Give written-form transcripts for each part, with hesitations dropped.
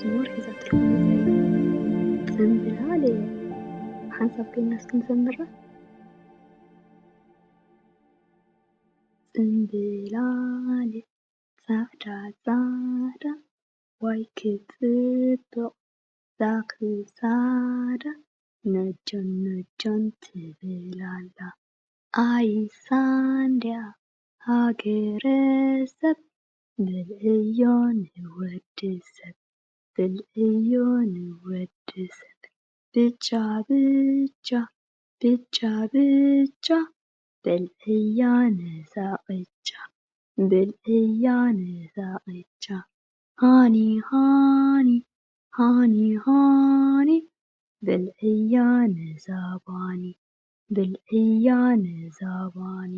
መዝሙር ሒዛትልኩም ጽምብላልየ ሓንሳብ ኮይና እስኪ ንዘምራ ጽምብላልየ ጻዕዳ ጻዕዳ ዋይ ክትጽብቕ እዛ ክሳዳ ነጆን ነጆን ትብል ኣላ ኣይሳንድያ ሃገረሰብ ብልዕዮ ንወድሰብ ብልዕዮ ንወድሰብ ብጫ ብጫ ብጫ ብጫ ብልዕያ ነዛ ቅጫ ብልዕያ ነዛ ቅጫ ሃኒ ሃኒ ሃኒ ሃኒ ብልዕያ ነዛ ባኒ ብልዕያ ነዛ ባኒ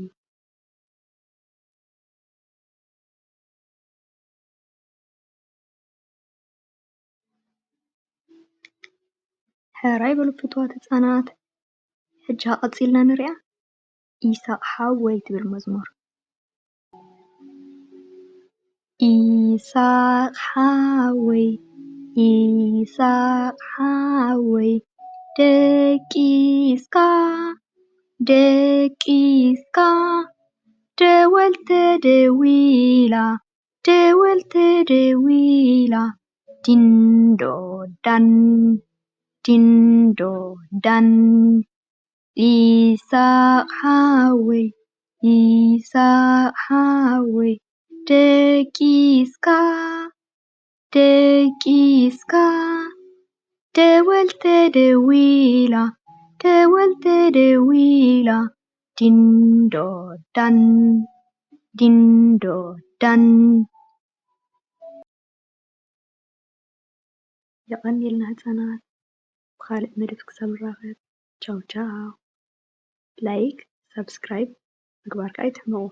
ሕራይ በሉ ፍትዋት ህፃናት ሕጂ ቀፂልና ንሪኣ ኢሳቅ ሓወይ ትብል መዝሙር ኢሳቅ ሓወይ ኢሳቅ ሓወይ ደቂስካ ደቂስካ ደወል ተደዊላ ደወል ተደዊላ ዲንዶ ዳን ዲንዶ ዳን ኢሳቅ ሓወይ ኢሳቅ ሓወይ ደቂስካ ደቂስካ ደወል ተደዊላ ደወል ተደዊላ ዲንዶ ዳን ዲንዶ ዳን ይቀኒልና ህፃናት ብካልእ መደብ ክሳብ ንራኸብ ቻው ቻው ላይክ ሰብስክራይብ ምግባርካ ኣይትሕመቁ